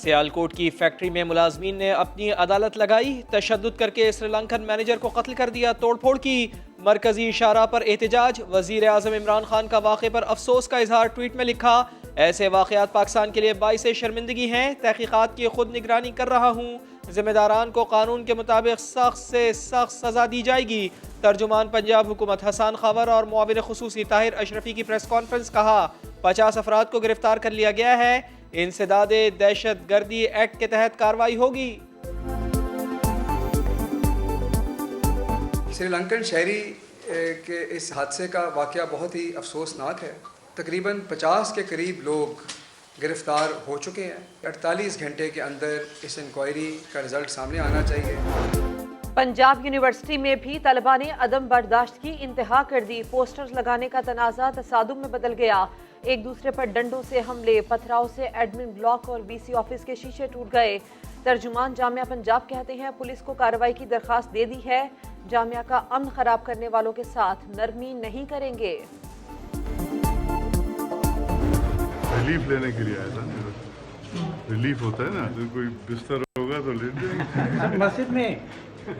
सियालकोट की फैक्ट्री में मुलाजमीन ने अपनी अदालत लगाई, तशद्दुद करके श्रीलंकन मैनेजर को कत्ल कर दिया, तोड़फोड़ की। मरकजी इशारा पर एहतजाज, वजीर आजम इमरान खान का वाक़े पर अफसोस का इजहार, ट्वीट में लिखा, ऐसे वाक़यात पाकिस्तान के लिए बाइस शर्मिंदगी हैं। तहकीकात की खुद निगरानी कर रहा हूँ, जिम्मेदारान को कानून के मुताबिक सख्त से सख्त सजा दी जाएगी। तर्जुमान पंजाब हुकूमत हसन खबर और मुआविन खुसूसी ताहिर अशरफी की प्रेस कॉन्फ्रेंस, कहा 50 अफराद को गिरफ्तार कर लिया गया है, इंसदादे दहशत गर्दी एक्ट के तहत कार्रवाई होगी। श्रीलंकन शहरी के इस हादसे का वाक़या बहुत ही अफसोसनाक है। तकरीबन 50 के करीब लोग गिरफ्तार हो चुके हैं। 48 घंटे के अंदर इस इंक्वायरी का रिजल्ट सामने आना चाहिए। पंजाब यूनिवर्सिटी में भी तलबा ने अदम बर्दाश्त की इंतहा कर दी। पोस्टर्स लगाने का तनाज़ा तसादुम में बदल गया। एक दूसरे पर डंडों से हमले, पथराव से एडमिन ब्लॉक और वीसी ऑफिस के शीशे टूट गए। तर्जुमान जामिया पंजाब कहते हैं, पुलिस को कार्रवाई की दरखास्त दे दी है, जामिया का अमन खराब करने वालों के साथ नरमी नहीं करेंगे। रिलीफ लेने के लिए आया था। रिलीफ होता है ना, तो कोई बिस्तर होगा तो ले लेंगे। मस्जिद में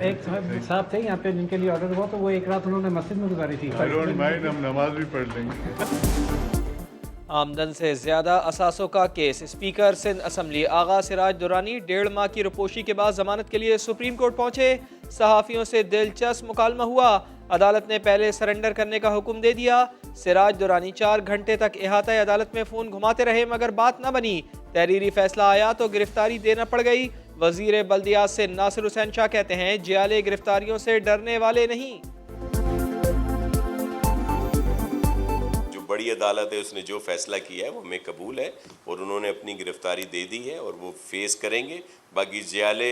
एक साहब थे यहाँ पे जिनके लिए ऑर्डर हुआ, तो वो एक रात उन्होंने मस्जिद में गुजारी थी। आई डोंट माइंड, हम नमाज भी पढ़ लेंगे। आमदन से ज्यादा असासों का केस, स्पीकर सिंध असम्बली आगा सिराज दुरानी 1.5 माह की रिपोशी के बाद जमानत के लिए सुप्रीम कोर्ट पहुंचे। सहाफियों से दिलचस्प मुकालमा हुआ, अदालत ने पहले सरेंडर करने का हुक्म दे दिया। सिराज दुरानी 4 घंटे तक इहाता अदालत में फोन घुमाते रहे मगर बात न बनी। तहरीरी फैसला आया तो गिरफ्तारी देना पड़ गई। वजीर बल्दियात से नासिर हुसैन शाह कहते हैं, जियाले गिरफ्तारियों से डरने वाले नहीं। बड़ी अदालत है, उसने जो फैसला किया है वो हमें कबूल है और उन्होंने अपनी गिरफ्तारी दे दी है और वो फेस करेंगे। बाकी जियाले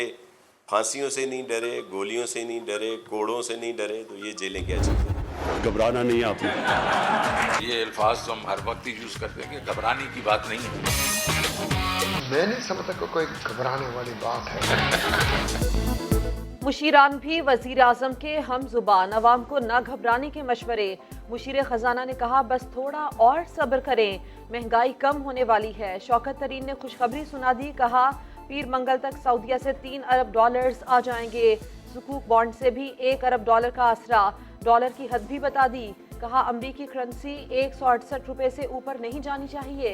फांसियों से नहीं डरे, गोलियों से नहीं डरे, कोड़ों से नहीं डरे, तो ये जेलें क्या चीज़ है। घबराना नहीं आपने। ये अल्फाज तो हम हर वक्त ही यूज़ करते हैं कि घबराने की बात नहीं है। मैं नहीं समझता कि कोई घबराने वाली बात है। मुशीरान भी वजीर आजम के हम जुबान, अवाम को न घबराने के मशवरे। मुशीर खजाना ने कहा, बस थोड़ा और सब्र करें, महंगाई कम होने वाली है। शौकत तरीन ने खुशखबरी सुना दी, कहा पीर मंगल तक सऊदीया से $3 अरब आ जाएंगे। सुकूक बॉन्ड से भी $1 अरब का आसरा, डॉलर की हद भी बता दी। कहा अमरीकी करेंसी 168 रुपए से ऊपर नहीं जानी चाहिए।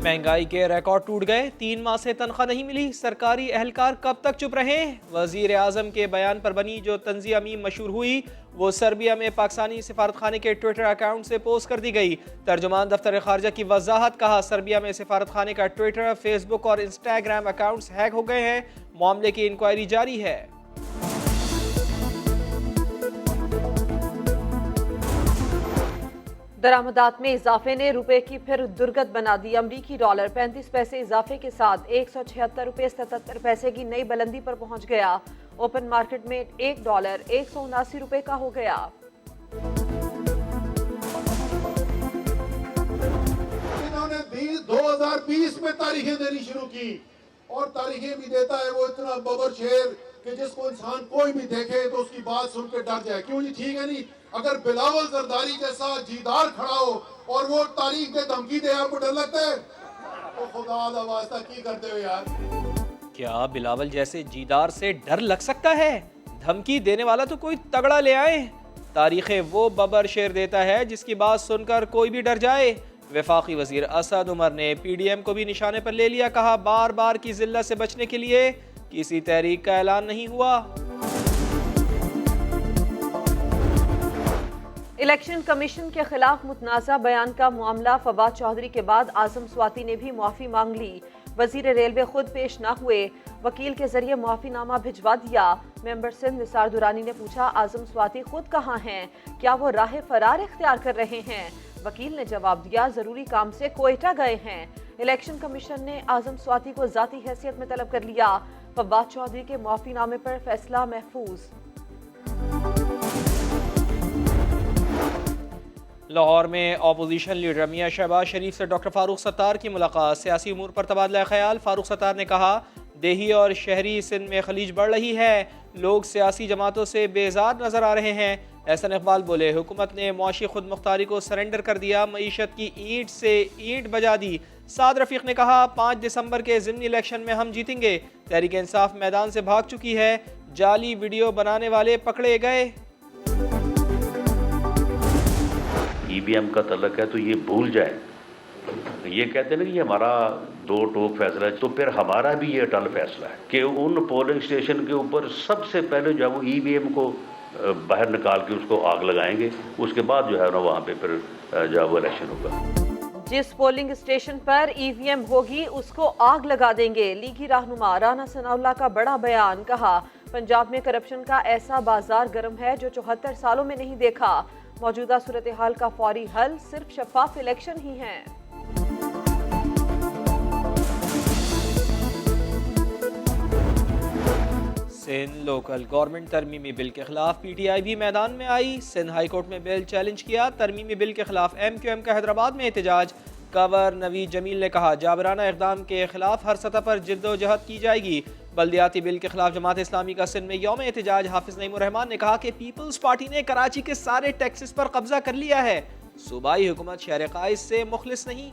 महंगाई के रिकॉर्ड टूट गए, 3 माह से तनख्वाह नहीं मिली, सरकारी एहलकार कब तक चुप रहे। वजीर आजम के बयान पर बनी जो तंज़ीह मीम मशहूर हुई, वो सर्बिया में पाकिस्तानी सिफारत खाने के ट्विटर अकाउंट से पोस्ट कर दी गई। तर्जुमान दफ्तर खारजा की वजाहत, कहा सर्बिया में सिफारत खाने का ट्विटर, फेसबुक और इंस्टाग्राम अकाउंट्स हैक हो गए हैं, मामले की इंक्वायरी जारी है। दरामदात में इजाफे ने रुपए की फिर दुर्गत बना दी। अमरीकी डॉलर 35 पैसे इजाफे के साथ 176 रुपए 77 पैसे की नई बुलंदी पर पहुंच गया। ओपन मार्केट में $1 179 रुपए का हो गया। इन्होंने 2020 में तारीखें देनी शुरू की और तारीखें भी देता है वो इतना बबर शेर कि जिसको इंसान कोई भी देखे तो उसकी बात सुन के डर जाए। क्यों जी, ठीक है नहीं? अगर बिलावल जरदारी जैसा जीदार खड़ा हो और वो तारीख दे, धमकी दे, आपको डर लगता है? तो खुदा दा वास्ता की करते हो यार। क्या बिलावल जैसे जीदार से डर लग सकता है? धमकी देने वाला तो कोई तगड़ा ले आए। तारीखें वो बबर शेर देता है जिसकी बात सुनकर कोई भी डर जाए। वफाकी वजीर असद उमर ने PDM को भी निशाने पर ले लिया, कहा बार बार की जिल्लत से बचने के लिए किसी तहरीक का ऐलान नहीं हुआ। इलेक्शन कमीशन के खिलाफ मुतनाज़ा बयान का मामला, फवाद चौधरी के बाद आजम स्वाति ने भी मुआफ़ी मांग ली। वजीर रेलवे खुद पेश न हुए, वकील के जरिए मुआफ़ीनामा भिजवा दिया। मेंबर सिंध निसार दुरानी ने पूछा, आजम स्वाति खुद कहाँ हैं? क्या वो राह फरार इख्तियार कर रहे हैं? वकील ने जवाब दिया, जरूरी काम से कोयटा गए हैं। इलेक्शन कमीशन ने आजम स्वाति को जाती हैसियत में तलब कर लिया। फवाद चौधरी के मुआफ़ीनामे पर फैसला महफूज। लाहौर में अपोजिशन लीडर मियां शहबाज शरीफ से डॉक्टर फारूक सत्तार की मुलाकात, सियासी उमूर पर तबादला ख्याल। फारूक सत्तार ने कहा देही और शहरी सिंध में खलीज बढ़ रही है, लोग सियासी जमातों से बेजार नजर आ रहे हैं। एहसन इकबाल बोले, हुकूमत ने मुआशी खुद मुख्तारी को सरेंडर कर दिया, मईशत की ईंट से ईंट बजा दी। साद रफीक ने कहा 5 दिसंबर के ज़िमनी इलेक्शन में हम जीतेंगे। तहरीक इंसाफ मैदान से भाग चुकी है, जाली वीडियो बनाने वाले पकड़े गए। ईवीएम का तलक है तो ये भूल जाए, ये कहते हैं ना कि ये हमारा दो टोक फैसला है, तो फिर हमारा भी ये अटल फैसला है कि उन पोलिंग स्टेशन के ऊपर सबसे पहले जो है वो ईवीएम को बाहर निकाल के उसको आग लगाएंगे, उसके बाद जो है ना वहाँ पे फिर जो है वो इलेक्शन होगा। जिस पोलिंग स्टेशन पर ईवीएम होगी उसको आग लगा देंगे। लीगी रहनुमा राना सनाउल्लाह का बड़ा बयान, कहा पंजाब में करप्शन का ऐसा बाजार गर्म है जो 74 सालों में नहीं देखा। मौजूदा सूरत हाल का फौरी हल सिर्फ शफाफ इलेक्शन ही है। सिंध लोकल गवर्नमेंट तरमीमी बिल के खिलाफ पीटीआई भी मैदान में आई। सिंध हाई कोर्ट में बिल चैलेंज किया। तरमीमी बिल के खिलाफ एमक्यूएम का हैदराबाद में एहतजाज। गवर्नर नवीद जमील ने कहा जाबराना इक़दाम के खिलाफ हर सतह पर जिद्दोजहद की जाएगी। बल्दियाती बिल के खिलाफ जमात इस्लामी का सिंध में यौम एहतजाज। हाफिज नईमुर रहमान ने कहा कि पीपल्स पार्टी ने कराची के सारे टैक्सेस पर कब्जा कर लिया है, सूबाई हुकूमत शहर काइस से मुखलिस नहीं।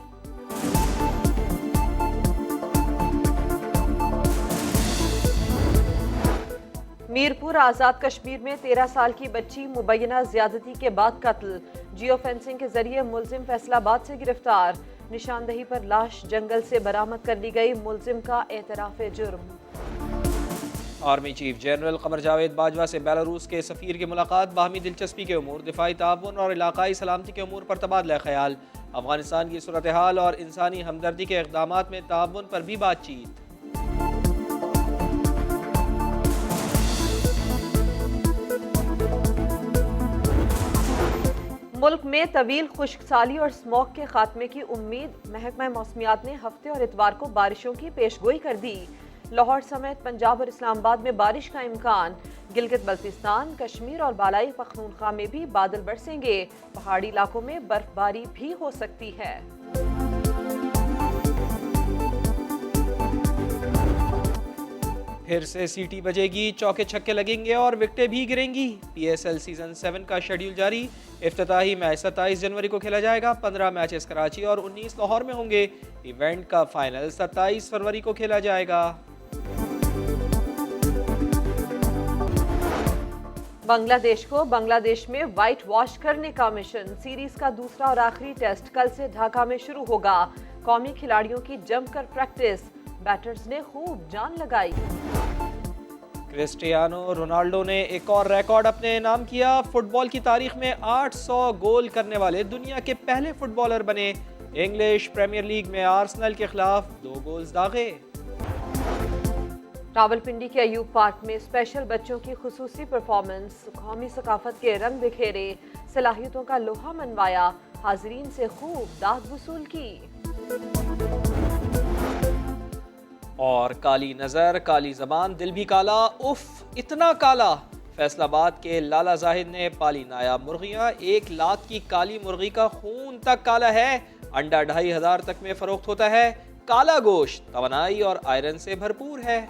मीरपुर आज़ाद कश्मीर में 13 साल की बच्ची मुबैना ज्यादती के बाद कत्ल। जियो फेंसिंग के जरिए मुलजिम फैसलाबाद से गिरफ्तार। निशानदही पर लाश जंगल से बरामद कर ली गई। मुलजिम का एतराफ़ जुर्म। Army chief general Qamar Javed Bajwa से बेलारूस के सफ़ीर की मुलाकात। बाहमी दिलचस्पी के उमूर, दिफाई ताउन और इलाकाई सलामती के उमूर पर तबादला ख्याल। अफगानिस्तान की सूरत हाल और इंसानी हमदर्दी के इक़दामात में ताउन पर भी बातचीत। मुल्क में तवील खुश्क साली और स्मॉग के खात्मे की उम्मीद। महकमा मौसमियात ने हफ्ते और इतवार को बारिशों की पेशगोई कर दी। लाहौर समेत पंजाब और इस्लामाबाद में बारिश का इम्कान। गिलगित बल्तिस्तान, कश्मीर और बालाई पख्तूनख्वा में भी बादल बरसेंगे। पहाड़ी इलाकों में बर्फबारी भी हो सकती है। फिर से सीटी बजेगी, चौके छक्के लगेंगे और विकेटें भी गिरेंगी। PSL सीजन 7 का शेड्यूल जारी। इफ्तिताही मैच 27 जनवरी को खेला जाएगा। 15 मैचेस कराची और 19 लाहौर में होंगे। इवेंट का फाइनल 27 फरवरी को खेला जाएगा। बांग्लादेश को बांग्लादेश में व्हाइट वॉश करने का मिशन। सीरीज का दूसरा और आखिरी टेस्ट कल से ढाका में शुरू होगा। कौमी खिलाड़ियों की जमकर प्रैक्टिस। बैटर्स ने खूब जान लगाई। क्रिस्टियानो रोनाल्डो ने एक और रिकॉर्ड अपने नाम किया। फुटबॉल की तारीख में 800 गोल करने वाले दुनिया के पहले फुटबॉलर बने। इंग्लिश प्रीमियर लीग में आर्सेनल के खिलाफ 2 गोल्स दागे। रावलपिंडी के अयूब पार्क में स्पेशल बच्चों की खुसूसी परफॉर्मेंस। कौमी सकाफत के रंग बिखेरे, सलाहियतों का लोहा मनवाया। हाजरीन से खूब दाद वसूल की। और काली नज़र, काली ज़बान, दिल भी काला, उफ इतना काला। फैसलाबाद के लाला जाहिद ने पाली नायाब मुर्गियाँ। 1 लाख की काली मुर्गी का खून तक काला है। अंडा 2500 तक में फरोख्त होता है। काला गोश्त तवानाई और आयरन से भरपूर है।